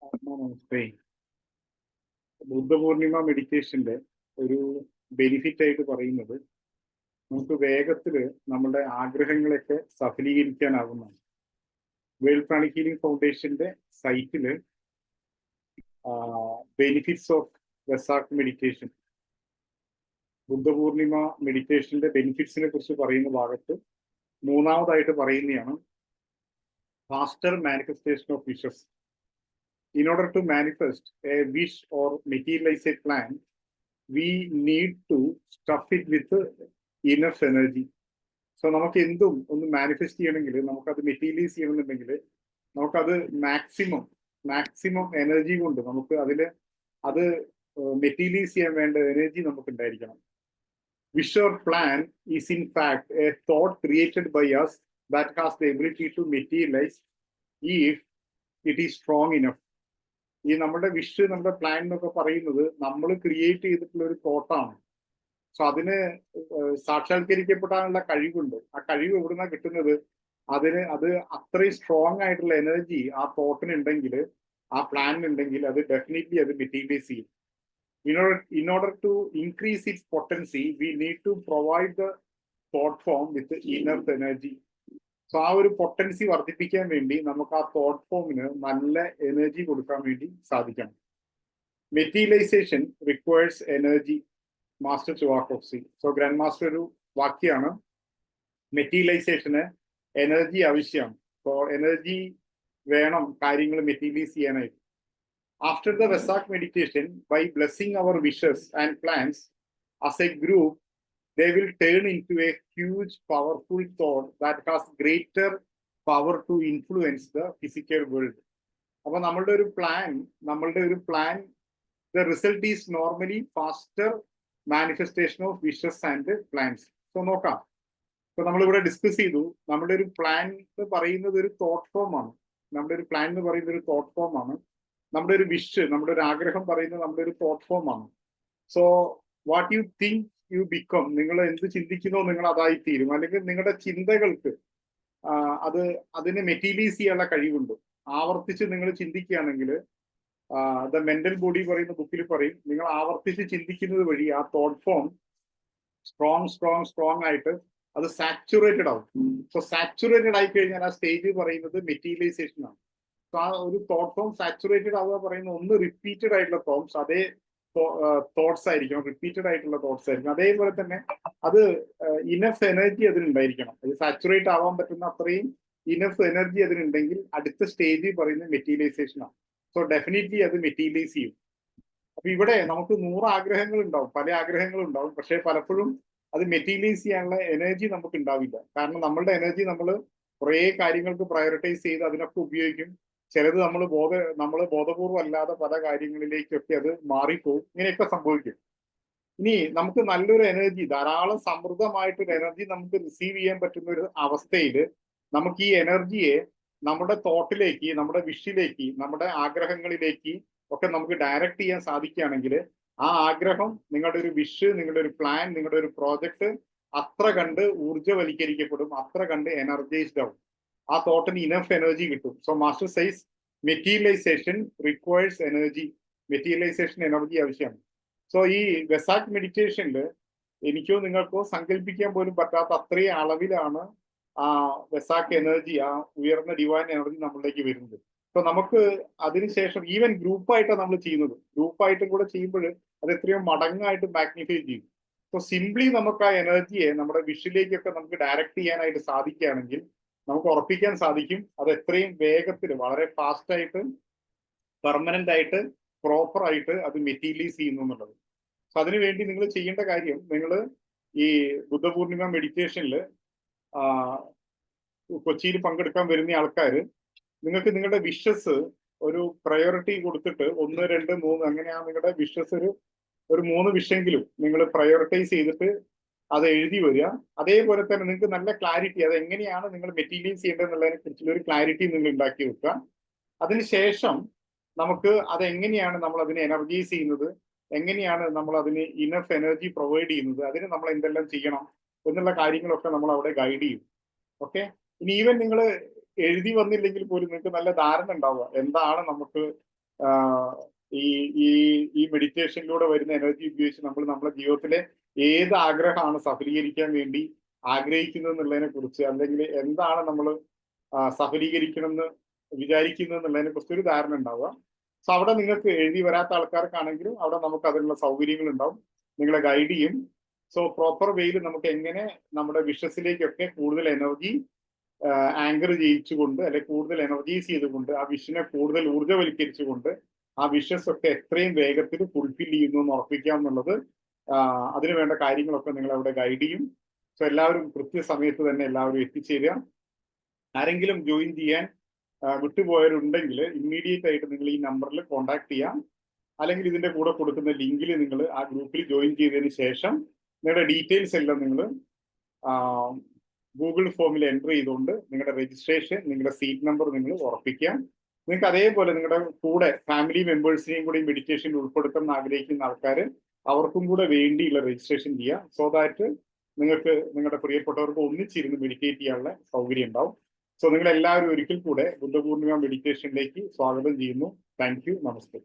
നമസ്തേ. ബുദ്ധപൂർണിമ മെഡിറ്റേഷന്റെ ഒരു ബെനിഫിറ്റ് ആയിട്ട് പറയുന്നത് നമുക്ക് വേഗത്തിൽ നമ്മുടെ ആഗ്രഹങ്ങളൊക്കെ സഫലീകരിക്കാനാവുന്നതാണ്. വേൾഡ് പ്രാണിക് ഹീലിംഗ് ഫൗണ്ടേഷന്റെ സൈറ്റില് benefits of Vesak meditation, Buddha Purnima മെഡിറ്റേഷന്റെ ബെനിഫിറ്റ്സിനെ കുറിച്ച് പറയുന്ന ഭാഗത്ത് മൂന്നാമതായിട്ട് പറയുന്നതാണ് faster manifestation of wishes. In order to manifest a wish or materialize a plan, we need to stuff it with enough energy. So നമുക്ക് എന്തും ഒന്ന് മാനിഫെസ്റ്റ് ചെയ്യണമെങ്കിൽ, നമുക്കത് മെറ്റീരിയലൈസ് ചെയ്യണമെന്നുണ്ടെങ്കിൽ നമുക്കത് മാക്സിമം എനർജി കൊണ്ട് നമുക്ക് അത് മെറ്റീരിയലൈസ് ചെയ്യാൻ വേണ്ട എനർജി നമുക്ക് ഉണ്ടായിരിക്കണം. Wish or plan is in fact a thought created by us that has the ability to materialize if it is strong enough. ഈ നമ്മുടെ വിഷ്, നമ്മുടെ പ്ലാൻ എന്നൊക്കെ പറയുന്നത് നമ്മൾ ക്രിയേറ്റ് ചെയ്തിട്ടുള്ള ഒരു തോട്ടാണ്. സോ അതിന് സാക്ഷാത്കരിക്കപ്പെടാനുള്ള കഴിവുണ്ട്. ആ കഴിവ് എവിടുന്നാ കിട്ടുന്നത്? അത് അത്രയും സ്ട്രോങ് ആയിട്ടുള്ള എനർജി ആ തോട്ടിനുണ്ടെങ്കിൽ, ആ പ്ലാനിനുണ്ടെങ്കിൽ അത് ഡെഫിനറ്റ്ലി അത് മെറ്റീരിയലൈസ് ചെയ്യും. In order to increase its potency, we need to provide the thought form with enough energy. So ആ ഒരു പൊട്ടൻസി വർദ്ധിപ്പിക്കാൻ വേണ്ടി നമുക്ക് ആ തോട്ട് ഫോമിന് നല്ല എനർജി കൊടുക്കാൻ വേണ്ടി സാധിക്കണം. മെറ്റീരിയലൈസേഷൻ റിക്വയർസ് എനർജി, മാസ്റ്റർ ചുവാക്കോഫ്സി. സോ ഗ്രാൻഡ് മാസ്റ്റർ ഒരു വാക്യാണ്, മെറ്റീരിയലൈസേഷന് എനർജി ആവശ്യമാണ്. സോ എനർജി വേണം കാര്യങ്ങൾ മെറ്റീരിയലൈസ് ചെയ്യാനായിട്ട്. After the Wesak meditation, by blessing our wishes and plans as a group, they will turn into a huge powerful thought that has greater power to influence the physical world. അപ്പൊ നമ്മളുടെ ഒരു plan the result is normally faster manifestation of wishes and plans. So നോക്കാം, ഇപ്പൊ നമ്മളിവിടെ discuss ചെയ്തു, നമ്മുടെ ഒരു plan എന്ന് പറയുന്നത് ഒരു തോട്ട് ഫോം ആണ്. നമ്മുടെ ഒരു പ്ലാൻ എന്ന് പറയുന്നത് ഒരു തോട്ട് ഫോം ആണ്. നമ്മുടെ ഒരു വിഷ്, നമ്മുടെ ഒരു ആഗ്രഹം പറയുന്നത് നമ്മുടെ ഒരു തോട്ട് ഫോം ആണ്. So what you think you become, നിങ്ങൾ എന്ത് ചിന്തിക്കുന്നോ നിങ്ങൾ അതായി തീരും. അല്ലെങ്കിൽ നിങ്ങളുടെ ചിന്തകൾക്ക് അതിനെ മെറ്റീരിയലൈസ് ചെയ്യാനുള്ള കഴിവുണ്ട്. ആവർത്തിച്ച് നിങ്ങൾ ചിന്തിക്കുകയാണെങ്കിൽ, ദ മെന്റൽ ബോഡി പറയുന്ന ബുക്കിൽ പറയും, നിങ്ങൾ ആവർത്തിച്ച് ചിന്തിക്കുന്നത് വഴി ആ തോട്ട് ഫോം സ്ട്രോങ് ആയിട്ട് അത് സാച്ചുറേറ്റഡ് ആവും. സോ സാച്ചുറേറ്റഡ് ആയി കഴിഞ്ഞാൽ ആ സ്റ്റേജ് പറയുന്നത് മെറ്റീരിയലൈസേഷൻ ആണ്. സോ ആ ഒരു തോട്ട് ഫോം സാച്ചുറേറ്റഡ് ആവുക പറയുന്ന ഒന്ന് റിപ്പീറ്റഡ് ആയിട്ടുള്ള തോട്ട്സ്, അതേ തോട്ട്സ് ആയിരിക്കണം, റിപ്പീറ്റഡ് ആയിട്ടുള്ള തോട്ട്സ് ആയിരിക്കും. അതേപോലെ തന്നെ അത് ഇനഫ് എനർജി അതിനുണ്ടായിരിക്കണം. അത് സാച്ചുറേറ്റ് ആവാൻ പറ്റുന്ന അത്രയും ഇനഫ് എനർജി അതിനുണ്ടെങ്കിൽ അടുത്ത സ്റ്റേജ് പറയുന്നത് മെറ്റീരിയലൈസേഷൻ ആണ്. സോ ഡെഫിനറ്റ്ലി അത് മെറ്റീരിയലൈസ് ചെയ്യും. അപ്പൊ ഇവിടെ നമുക്ക് 100 ആഗ്രഹങ്ങൾ ഉണ്ടാവും, പല ആഗ്രഹങ്ങളും ഉണ്ടാവും. പക്ഷെ പലപ്പോഴും അത് മെറ്റീരിയലൈസ് ചെയ്യാനുള്ള എനർജി നമുക്ക് ഉണ്ടാവില്ല. കാരണം നമ്മളുടെ എനർജി നമ്മൾ കുറേ കാര്യങ്ങൾക്ക് പ്രയോറിറ്റൈസ് ചെയ്ത് അതിനൊക്കെ ഉപയോഗിക്കും. ചിലത് നമ്മൾ ബോധപൂർവം അല്ലാതെ പല കാര്യങ്ങളിലേക്കൊക്കെ അത് മാറിപ്പോവും. ഇങ്ങനെയൊക്കെ സംഭവിക്കും. ഇനി നമുക്ക് നല്ലൊരു എനർജി, ധാരാളം സമൃദ്ധമായിട്ടൊരു എനർജി നമുക്ക് റിസീവ് ചെയ്യാൻ പറ്റുന്ന ഒരു അവസ്ഥയിൽ നമുക്ക് ഈ എനർജിയെ നമ്മുടെ തോട്ടിലേക്ക്, നമ്മുടെ വിഷിലേക്ക്, നമ്മുടെ ആഗ്രഹങ്ങളിലേക്ക് ഒക്കെ നമുക്ക് ഡയറക്റ്റ് ചെയ്യാൻ സാധിക്കുകയാണെങ്കിൽ ആ ആഗ്രഹം, നിങ്ങളുടെ ഒരു വിഷ്, നിങ്ങളുടെ ഒരു പ്ലാൻ, നിങ്ങളുടെ ഒരു പ്രോജക്റ്റ് അത്ര കണ്ട് ഊർജ്ജവൽക്കരിക്കപ്പെടും, അത്ര കണ്ട് എനർജൈസ്ഡ് ആവും. ആ തോട്ടിന് ഇനഫ് എനർജി കിട്ടും. So master says materialisation requires energy. Materialisation energy ആവശ്യമാണ്. സോ ഈ വെസാക്ക് മെഡിറ്റേഷനിൽ എനിക്കോ നിങ്ങൾക്കോ സങ്കല്പിക്കാൻ പോലും പറ്റാത്ത അത്രയും അളവിലാണ് ആ വെസാക്ക് എനർജി, ആ ഉയർന്ന ഡിവൈൻ എനർജി നമ്മളിലേക്ക് വരുന്നത്. സോ നമുക്ക് അതിനുശേഷം ഈവൻ ഗ്രൂപ്പായിട്ടാണ് നമ്മൾ ചെയ്യുന്നത്. ഗ്രൂപ്പായിട്ടും കൂടെ ചെയ്യുമ്പോൾ അത് എത്രയോ മടങ്ങായിട്ട് മാഗ്നിഫൈ ചെയ്യും. സോ സിംപ്ലി നമുക്ക് ആ എനർജിയെ നമ്മുടെ വിഷിലേക്കൊക്കെ നമുക്ക് ഡയറക്റ്റ് ചെയ്യാനായിട്ട് സാധിക്കുകയാണെങ്കിൽ നമുക്ക് ഉറപ്പിക്കാൻ സാധിക്കും അത് എത്രയും വേഗത്തിൽ, വളരെ ഫാസ്റ്റ് ആയിട്ട്, പെർമനന്റ് ആയിട്ട്, പ്രോപ്പർ ആയിട്ട് അത് മെറ്റീരിയലൈസ് ചെയ്യുന്നു എന്നുള്ളത്. സോ അതിനുവേണ്ടി നിങ്ങൾ ചെയ്യേണ്ട കാര്യം, നിങ്ങൾ ഈ ബുദ്ധപൂർണിമ മെഡിറ്റേഷനിൽ കൊച്ചിയിൽ പങ്കെടുക്കാൻ വരുന്ന ആൾക്കാർ, നിങ്ങൾക്ക് നിങ്ങളുടെ വിഷസ് ഒരു പ്രയോറിറ്റി കൊടുത്തിട്ട് 1, 2, 3 അങ്ങനെയാണ് നിങ്ങളുടെ വിഷസ് ഒരു 3 വിഷയെങ്കിലും നിങ്ങൾ പ്രയോറിറ്റൈസ് ചെയ്തിട്ട് അത് എഴുതി വരിക. അതേപോലെ തന്നെ നിങ്ങൾക്ക് നല്ല ക്ലാരിറ്റി, അത് എങ്ങനെയാണ് നിങ്ങൾ മെറ്റീരിയലൈസ് ചെയ്യേണ്ടതെന്നുള്ളതിനെ കുറിച്ചുള്ള ഒരു ക്ലാരിറ്റി നിങ്ങൾ ഉണ്ടാക്കി വെക്കുക. അതിനുശേഷം നമുക്ക് അതെങ്ങനെയാണ് നമ്മൾ അതിനെ എനർജൈസ് ചെയ്യുന്നത്, എങ്ങനെയാണ് നമ്മൾ അതിന് ഇനഫ് എനർജി പ്രൊവൈഡ് ചെയ്യുന്നത്, അതിന് നമ്മൾ എന്തെല്ലാം ചെയ്യണം എന്നുള്ള കാര്യങ്ങളൊക്കെ നമ്മൾ അവിടെ ഗൈഡ് ചെയ്യും. ഓക്കെ. ഇനി ഈവൻ നിങ്ങൾ എഴുതി വന്നില്ലെങ്കിൽ പോലും നിങ്ങൾക്ക് നല്ല ധാരണ ഉണ്ടാവുക എന്താണ് നമുക്ക് ഈ ഈ ഈ മെഡിറ്റേഷനിലൂടെ വരുന്ന എനർജി ഉപയോഗിച്ച് നമ്മൾ നമ്മുടെ ജീവിതത്തിലെ ഏത് ആഗ്രഹമാണ് സഫലീകരിക്കാൻ വേണ്ടി ആഗ്രഹിക്കുന്നത് എന്നുള്ളതിനെ കുറിച്ച്, അല്ലെങ്കിൽ എന്താണ് നമ്മൾ സഫലീകരിക്കണമെന്ന് വിചാരിക്കുന്നത് എന്നുള്ളതിനെ കുറിച്ച് ഒരു ധാരണ ഉണ്ടാവുക. സോ അവിടെ നിങ്ങൾക്ക് എഴുതി വരാത്ത ആൾക്കാർക്കാണെങ്കിലും അവിടെ നമുക്ക് അതിനുള്ള സൗകര്യങ്ങൾ ഉണ്ടാവും, നിങ്ങളെ ഗൈഡ് ചെയ്യും. സോ പ്രോപ്പർ വേയിൽ നമുക്ക് എങ്ങനെ നമ്മുടെ വിഷസിലേക്കൊക്കെ കൂടുതൽ എനർജി ആങ്കർ ചെയ്യിച്ചുകൊണ്ട്, അല്ലെങ്കിൽ കൂടുതൽ എനർജൈസ് ചെയ്തുകൊണ്ട്, ആ വിഷനെ കൂടുതൽ ഊർജ്ജവൽക്കരിച്ചുകൊണ്ട് ആ വിഷസ് ഒക്കെ എത്രയും വേഗത്തിൽ ഫുൾഫിൽ ചെയ്യുന്നു എന്ന് ഉറപ്പിക്കാം എന്നുള്ളത്, അതിനു വേണ്ട കാര്യങ്ങളൊക്കെ നിങ്ങൾ അവിടെ ഗൈഡ് ചെയ്യും. സോ എല്ലാവരും കൃത്യസമയത്ത് തന്നെ എല്ലാവരും എത്തിച്ചേരുക. ആരെങ്കിലും ജോയിൻ ചെയ്യാൻ വിട്ടുപോയവരുണ്ടെങ്കിൽ ഇമ്മീഡിയറ്റ് ആയിട്ട് നിങ്ങൾ ഈ നമ്പറിൽ കോൺടാക്ട് ചെയ്യാം. അല്ലെങ്കിൽ ഇതിന്റെ കൂടെ കൊടുക്കുന്ന ലിങ്കിൽ നിങ്ങൾ ആ ഗ്രൂപ്പിൽ ജോയിൻ ചെയ്തതിന് ശേഷം നിങ്ങളുടെ ഡീറ്റെയിൽസ് എല്ലാം നിങ്ങൾ ഗൂഗിൾ ഫോമിൽ എൻ്റർ ചെയ്തുകൊണ്ട് നിങ്ങളുടെ രജിസ്ട്രേഷൻ, നിങ്ങളുടെ സീറ്റ് നമ്പർ നിങ്ങൾ ഉറപ്പിക്കാം. നിങ്ങൾക്ക് അതേപോലെ നിങ്ങളുടെ കൂടെ ഫാമിലി മെമ്പേഴ്സിനെയും കൂടി മെഡിറ്റേഷനിൽ ഉൾപ്പെടുത്താൻ ആഗ്രഹിക്കുന്ന ആൾക്കാർ, അവർക്കും കൂടെ വേണ്ടിയുള്ള രജിസ്ട്രേഷൻ ചെയ്യുക. സോ ദാറ്റ് നിങ്ങൾക്ക് നിങ്ങളുടെ പ്രിയപ്പെട്ടവർക്ക് ഒന്നിച്ചിരുന്ന് മെഡിറ്റേറ്റ് ചെയ്യാനുള്ള സൗകര്യം ഉണ്ടാവും. സോ നിങ്ങൾ എല്ലാവരും ഒരിക്കൽ കൂടെ ബുദ്ധപൂർണിമ മെഡിറ്റേഷനിലേക്ക് സ്വാഗതം ചെയ്യുന്നു. Thank you. നമസ്തേ.